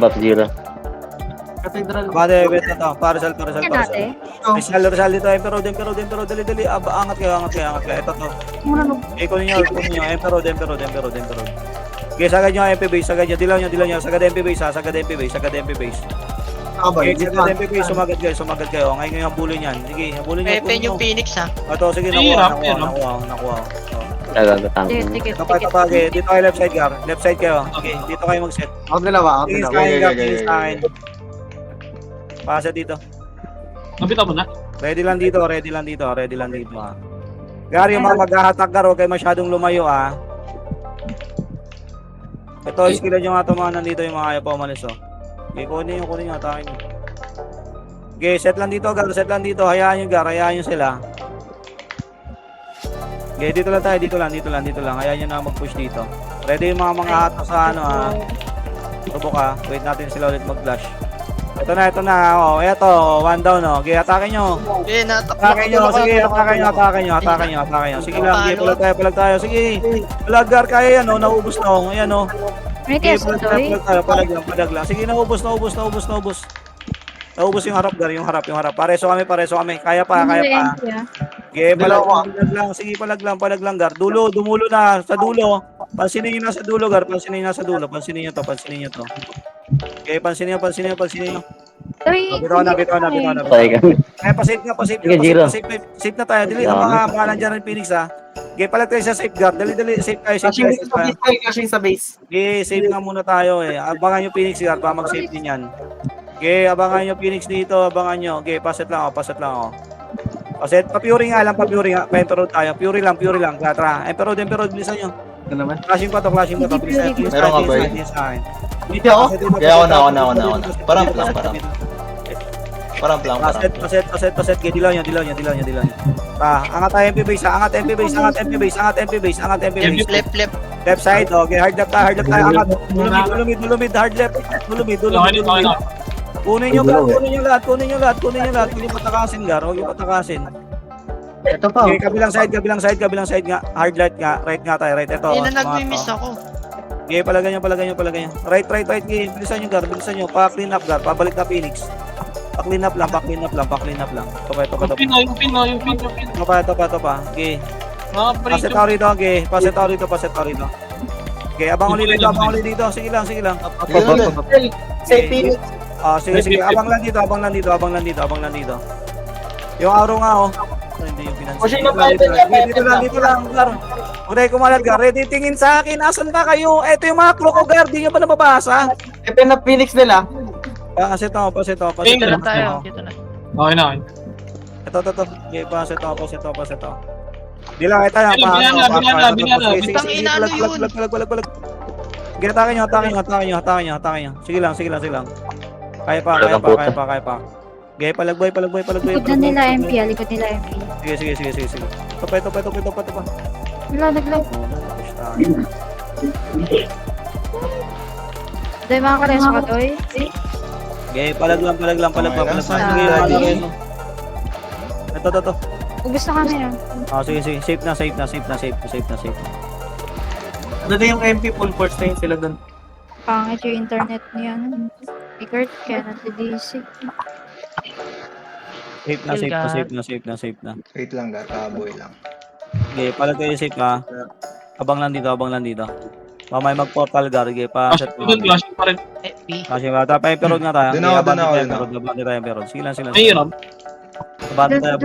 Cathedral. Bade, wait na to. Parisal. Yan natin. Rizal dito. Emperor, dali. Angat kayo. Ito to. Muna nung Kunin nyo. Emperor. Okay, sagad nyo MP base. Dilaw nyo. Sagad MP base. Ako ba? Okay, sagad MP base. Sumagad kayo. Ngayon yung habulin yan. Sige, habulin nyo. Pepe yung Phoenix ha. Ito, sige, Hirap, nakuha. Nagagatang. Tikit. Okay, dito kayo left side, Gar. Left side kayo. Okay, dito kayo mag-set. Ako dalawa. Tingin sa akin, Gar. Tingin sa akin. Pasa dito. Nabitaw mo na. Ready lang dito, ha. Gar, yung mga mag-hatak, Gar, huwag kayo masyadong lumayo, ha. Ito, skillan nyo nga ito mga nandito yung mga ayaw pa umalis, oh. Okay, kunin nyo, atakin nyo. Okay, set lang dito, Gar, hayaan nyo sila. Okay, dito lang tayo, dito lang. Hayaan nyo na mag-push dito. Ready yung mga hatak sa ano, ha. Tubo ka, wait natin sila ulit mag-flash. Ito na, oh, eto, one down, oh. Okay, atakin nyo. Eh, Atakin nyo. Sige lang, sige, palag tayo. Sige, palag, Gar, kaya yan, oh, naubos na, oh. Ayan, oh. May Sige, test doy. palag lang. Sige, naubos. Naubos yung harap, Gar, yung harap. Pareso kami. Kaya pa. Okay, palag lang, Gar. Dumulo na, sa dulo. Pansinin nyo na sa dulo, Gar. Pansinin nyo to. Okay, pansinin nyo. Three. Bitaw na. Patay kami. Ay, pasave na. Sige, Jiro. Safe na tayo. Dili, ang mga pangalan dyan ng Phoenix ha. Okay, palag tayo sa safeguard. Dali, safe tayo. Caching sa base, caching sa base. Okay, safe nga muna tayo eh. Abangan yung Phoenix guard para mag-save din yan. Okay, abangan yung Phoenix dito. Abangan nyo. Okay, paset lang ako. Paset, pa-pure nga. Pa-emperor tayo. Pure lang. Tara. Emperor, bilisan nyo. Ito naman. Flashing pa to. Bilisan. Meron ka ba eh? Dito ako. Kaya ako na. Paramp lang. Paramp lang. Paset. Okay, dilaw nyo. Angat tayo MP base. Angat MP base. Left. Left side. Okay, hard left tayo. Angat. Dulumid. Hard left. Dulumid. Okay na. Kunin nyo lahat. Huwag yung patakasin, Gar. Ito pa. Okay, kabilang side nga. Hard light nga. Right nga tayo. Right, ito. Hindi na nag-miss ako. Okay, palagay nyo. Right. Okay, bilisan nyo, Gar. Pa-clean up, Gar. Pabalik na Phoenix. Pa-clean up lang. Ito pa. Yung pin. Ito pa. Okay. Paset tao rito. Okay, abang ulit dito. Sige lang. Safe Phoenix. Sige. Abang lang dito. Yung araw nga, oh. Hindi yung Pushing pinansin. na Dito lang, Gar. Uday, kumalat, Gar. Ready, tingin sa akin. Asan ba kayo? Ito yung mga clock ko, Gar. Di nyo ba nababasa? Ito na Phoenix nila. Paset ako. Dito na tayo. Okay na. Ito. Okay, paset ako. Di lang, ito lang. Binana. Sige, balag. Sige, atake nyo. Sige lang. Kaya pa. Okay, palagboy. Likod na nila MP. Sige. Ito pa. Naglag. Doy, mga kareso ka, Doy. Okay, palag lang. Sige, ito. Gusto ka na yan. Sige. Safe na. Ano na yung MP full force na yun sila doon. Pangit yung internet niya. Ikert, kaya natin DC. Safe na. Wait lang, Kaboy lang. Okay, palag kayo safe ha. Abang lang dito. Mamay mag-portal, Gar. Okay, pa-set mo. Flashing pa rin. Kasi ba, pero nga tayo. Doon ako. Abante tayo. Sige lang. Mahirap. Abante tayo.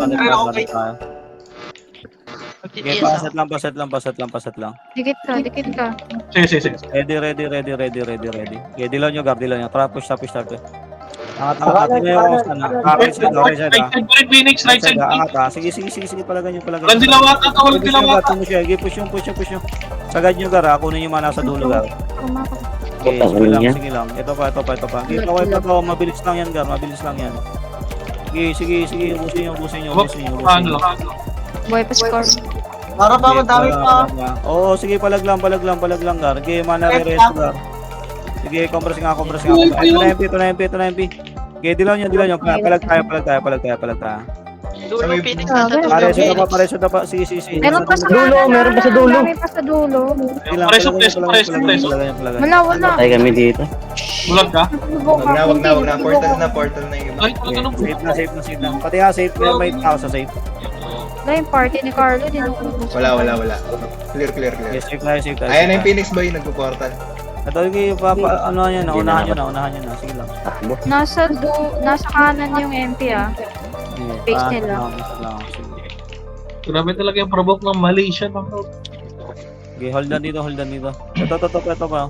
Okay, Mag-TTS ako. paset lang. Dikit ka. Sige. Ready. Okay, dilaw nyo, Gar. Tara, push up. Angat. Tingnan yung oras na. Okay side Right side pa rin, Phoenix. Right side. Angat ha. Sige. Palagan nyo. Walang dilawatan. Walang dilawatan. Push yung. Sagad nyo, Gar. Kunin yung mana sa dulo, Gar. Okay, sige lang. Ito pa. Okay, kaway pa to. Mabilis lang yan, Gar. Sige. Ubusin nyo. Ano lang. Boy, pa-score. Para pa madami pa. Oo, sige, palag lang, Gar. Okay, mana re-rest, Gar. Sige, compress nga. Ito na MP. Okay, dilaw nyo. Palag tayo. Dulo, Phoenix Ah, na sa dulo. Pareso na pa. Sige. Meron pa sa Dulo, meron pa sa dulo. Marami pa sa dulo. Preso. Wala. Patay kami dito. Bulag ka? Wag na. Portal na yung iba. Ay, talaga nung Safe na. Pati nga safe, may tao sa safe. Wala yung party ni Carlo. Wala. Clear. Okay, safe tayo. Ayan na yung Phoenix boy, nagpo-portal. Ito yung unahan nyo na. Sige lang. Takbo. Nasa kanan yung MP Sige, Face nila. Sige. grabe talaga yung provoke ng Malaysia. Okay, hold on dito. Ito pa.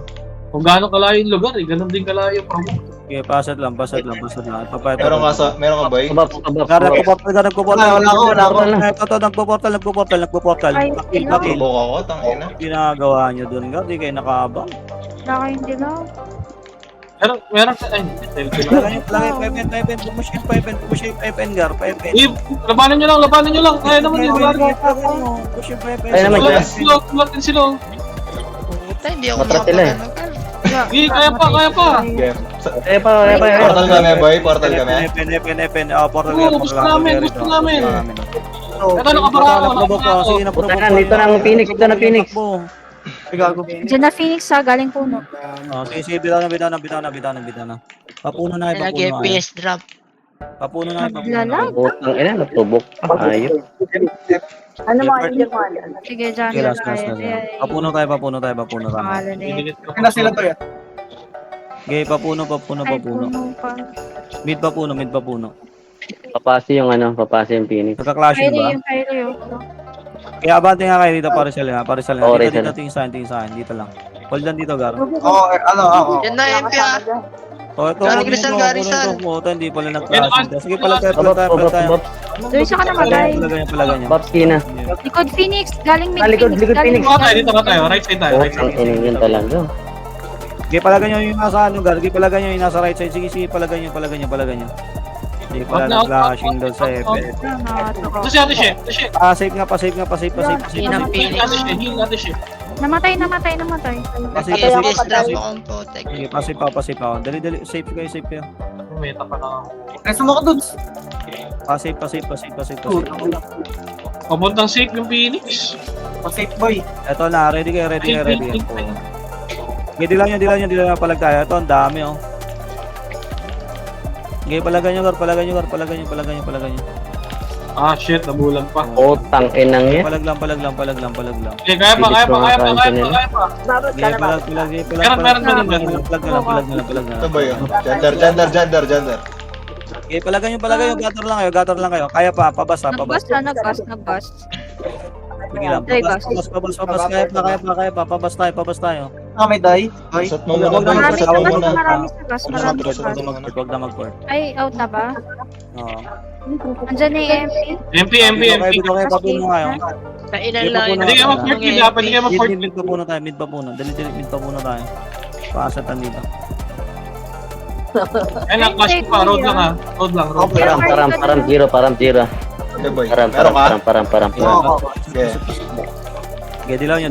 Kung gaano kalayo yung lugar, ganun din kalayo yung provoke. Okay, paset lang. Ito pa. Meron ka boy? Nagpo-portal. Wala ako. Ito, nagpo-portal. Ay, Pakil. Provoke ako, tangina. Ginagawa nyo dun, Gar. Di kayo nakaabang. Wala kayong dilaw. Meron ka, ay, Lagay, push yung 5N, Gar. 5N. labanan nyo lang, kaya naman yun. Push yung 5N. Kaya naman, Tulad din sila. Puta, hindi ako Matrat sila eh. makapagano. Hindi, kaya pa. Game. Kaya pa. Portal kami boy, portal kami. FN. Portal Oo, gusto namin. Ito, nakabara ako. Sige na, Puta na, dito na ang Phoenix. Diyan na Phoenix galing puno. Sige, bitaw na. Papuno na. Nag-FPS drop. Papuno na. Naglalag. Putang ina, nagtubok. Ayop. Sige, dyan Sige, na last. tayo. Papuno tayo. Pangalan na yan. Kaya sila to yan. Okay, papuno. Ay, puno pa. Mid papuno. Papasi yung Phoenix. Nagka-clashing Kyrie ba? yung Kyrie oh. Kaya abante nga kayo dito, Parcel ha. Oo, Dito, Rizal. tingin sa akin. Dito lang. Hold lang dito, Gar. Oo, ako. Yan na, MP ah. Oh, ito. Galing Rizal, galing Rizal. Hindi pala nag-clashing. Sige, palag tayo. Doon siya ka namatay. Palagan. Babs, Kina. Likod Phoenix. Galing mid Likod Phoenix. Phoenix. Dito ka tayo, dito ka tayo. Right side tayo, right Ang side. ina yun talaga. Okay, palagan nyo yung nasa ano, Gar. Okay, palagan nyo yung nasa right side. Sige, palagan nyo. Hindi pala nag-clashing doon sa FF. Ito si Ate She, Ate She. Save nga pa. Yun ang Heal Phoenix. Ate She, heal Ate She. Namatay. Pasave. PS lang akong protect. Sige, pasave ako. Dali. Safe kayo. Meta pa na ako. Ay, sumaka dun. Pasave. Pamuntang safe yung Phoenix. Safe boy. Eto na, ready kayo. Okay, dilaw nyo, palag tayo. Ito, ang dami, oh. Okay, palagan nyo, Gar. Ah, shit, nabulag pa. Utang inang yan. Palag lang. Okay, kaya pa. Okay, palag. Meron Palag na lang. Ito ba yun? Gender. Okay, palagan nyo, gator lang kayo. Kaya pa, pabas. Nagbas. Sige lang, Ay, pabas. Kaya pa, pabas tayo. May die. Sat mo muna, boy. Marami Sat sa mo gas, muna. marami sa gas. Huwag na mag-port. Ay, out na ba? Oo. Andyan na yung MP. MP. Dito kayo, papuno kayo. Kailan lang yun. Hindi kayo mag-port mid, dapat hindi kayo mag-port. Mid pa puno tayo. Dali, mid pa puno tayo. Paasatan dito. Ayun lang, clash ko pa. Road lang ha. Road lang. Param zero. Okay, boy. Param. Oo. Okay. Okay, dilaw nyo.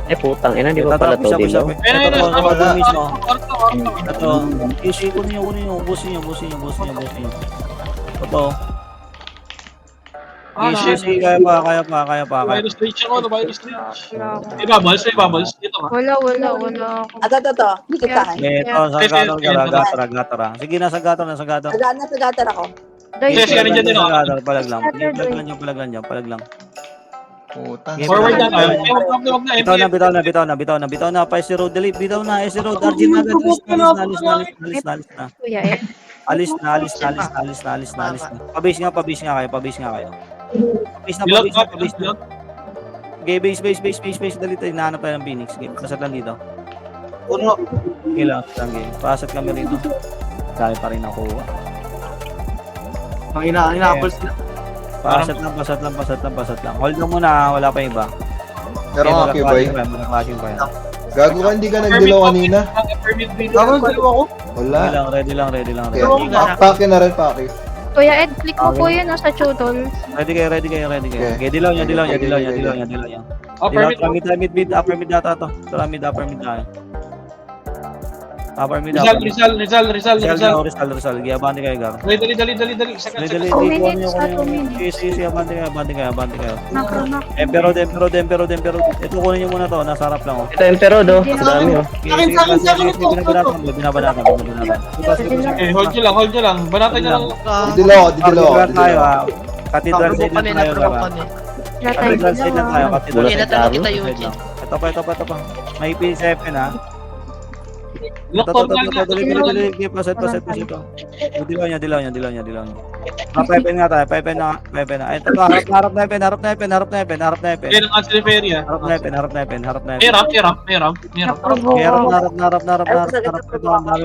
Eh, putang ina, di ba pala to din, no? Ayun, Ito mismo. Orto. Ito. Isi, kunin nyo. Busin nyo. Ito. Isi, kaya pa. Virus reach ako, virus reach. May bubbles. Dito ka. Wala ako. Ito. Dikit ka. Ito, sa gator. Sige, nasa gator. Nasa ako. Sige, rin dyan din ako. Palag lang. Puta. Forward na tayo. Huwag na, MP. Bitaw na. Pa si Road, delete. Bitaw na, si Road. Arjun na, alis na. Kuya eh. Alis na. Pabase nga kayo. Pabase na. Okay, base. Dali tayo, hinahanap tayo ng Phoenix. Okay, pasat lang dito. Puno. Okay lang, pasat kami rito. Dami pa rin nakuha. Ang ina-apples na. Pasat lang. Hold lang muna, wala pa iba. Meron nga, Okay, boy. flashing pa yan. Gago ka, hindi ka nagdilaw kanina. Permit B. Tama, dalawa ko. Wala. Ready lang. Okay. Pake na rin, pake. Kuya Ed, click mo po yun sa tutol. Ready kayo. Okay, dilaw niya. Oh, Dilaw, permit. mid, upper mid data to. Tara, mid tayo. Upper mid. Rizal. Rizal. Abante kayo, Gar. Dali. Second. Dali. 2 minutes, 2 minutes. Easy, abante kayo. Nakro. Empero. Ito kunin niyo muna to, nasa harap lang, oh. Ito, Emperor, do. Ang dami, oh. Binabanatan. Okay, hold nyo lang. Banatay nyo lang. Didilaw. Cathedral tayo, ha. Cathedral side lang tayo, Gar. Cathedral side lang tayo, Cathedral Wala side sa lang. Kita taro. Eugene. Ito pa. May P7, ha. Lock Ito, down lang. dali. Paset. Dilaw niya. Pepen nga tayo, Pepen na. Ito, harap na Pepen. Okay, nang cancel area. Harap na Pepen. May ramp. Harap. Ito, ang dami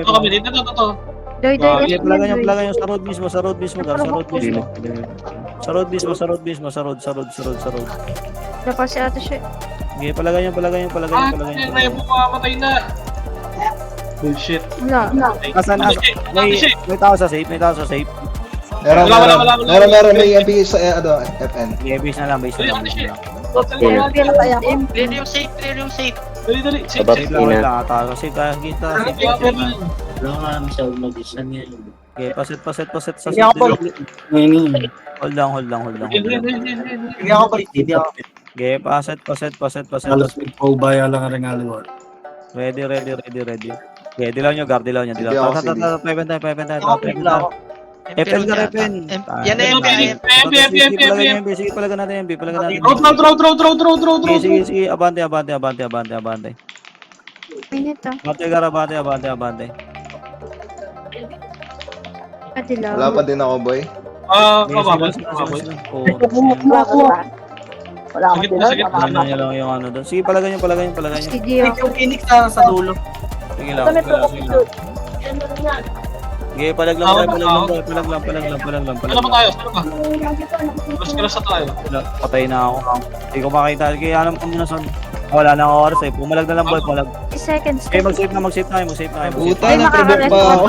Ito pa. kami dito. Ito. Doy. Okay, palagan nyo sa road mismo, Gar. Sa road. Dapat si ate siya. Okay, palagan nyo. May bumamatay na. Bullshit. Wala. Asan? May tao sa safe. Meron. Wala. May MP sa FN. Okay, base na lang. Dali. Clear yung safe. Dali. Safe lang, tayo. Safe tayo. Kita. Okay, paset sa Hindi ako safe. Hold lang. Hindi ako balik. Okay, paset. Ready. Okay, dilaw nyo, Gar. Hindi ako sige. Pepen tayo. Pero Pepen. Yan na MP. Sige, palagan natin MP. Road. Sige. Abante. Minute ah. Abante, Gar, abante, abante, abante. Kadilaw. Wala pa din ako, boy. Mababal. Oo. Wala ka ba? Wala akong Sige, tinol. sige. Ano niya lang yung ano doon. Sige, palagay niyo, palagay niyo, palagay niyo. Sige Phoenix yung Phoenix sa dulo. Sige lang, sige lang, sige lang. Sige, palag lang tayo, palag lang tayo, palag lang, palag lang, palag lang, palag Ano ba lang. tayo? Saan ba? Mas na tayo. Patay na ako. Hindi ko makita. Kaya alam ko muna son. Wala na ako oras eh. Pumalag na lang boy, palag. 3 seconds. Okay, mag-save na, mag-save na kayo, mag-save na kayo. mag-save Puta, na. na-prevent pa ako.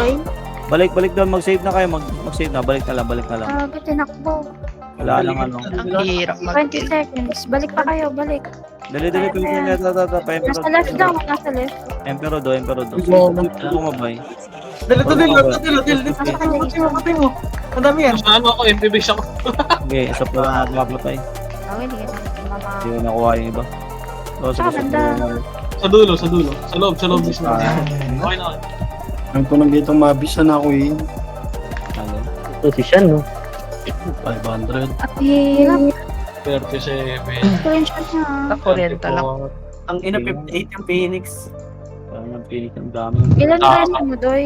Balik, balik doon, mag-save na kayo, mag-save na, balik na lang, balik na lang. Grabe, tinakbo. Wala lang ano. Ang hirap 20 mag-kill. seconds. Balik pa kayo, balik. Dali, dali, pili na, Nasa left daw, nasa left. Emperor do. Ano kumabay? Dali, dali. Patay mo. Ang dami yan. Sa ano ako, MPB siya ko. Okay, isa pa lang natin mapatay. Okay, hindi ka mama. Hindi ko nakuha yung iba. So, Ah, ganda. Sa dulo. Sa loob mismo. Okay na. Ang punong dito mabisa na ako eh. Ano? Ito si Sean, no? 500. Ang hirap. 37. Screenshot niya. Nakurenta lang. Ang ina 58 yung Phoenix. Parang ang pinik ng dami. Ilan peso mo, Doy?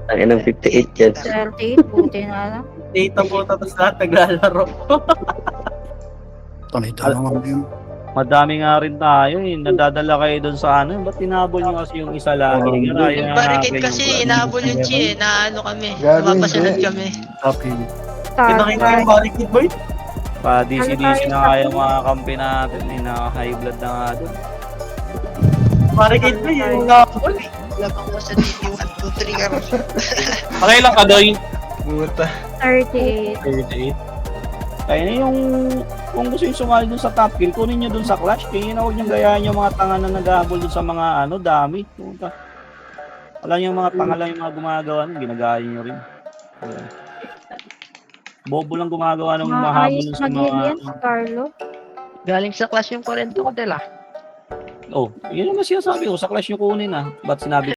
Ang inang 58 yan. 38, buti na lang. Data po tapos lahat naglalaro. Madami nga rin tayo eh. Nadadala kayo doon sa ano. Ba't tinabol nyo kasi yung isa lagi? Yung barricade kasi inahabol yung Chi eh, na ano kami, Gabi, napapasunod hindi. kami. Pinakita yung barricade boy. Pa DC-DC na kaya mga kampi natin. High blood na nga doon. Barricade boy yung Labang ko sa DT 1, 2, 3 karo. Okay lang ka, Doy. Puta. 38. 38. Kaya na yung kung gusto yung sumali dun sa top kill, kunin nyo dun sa clash. Kaya na huwag nyo gayaan yung mga tanga na naghahabol dun sa mga ano, dami. Puta. Wala yung mga tanga lang yung mga gumagawa nun, ginagaya nyo rin. Bobo lang gumagawa ng mahabol dun sa mga Mag-heal yan, Carlo. Galing sa class yung 40 ko dela. Oh, yun naman siya sabi ko, sa clash nyo kunin ah. Ba't sinabi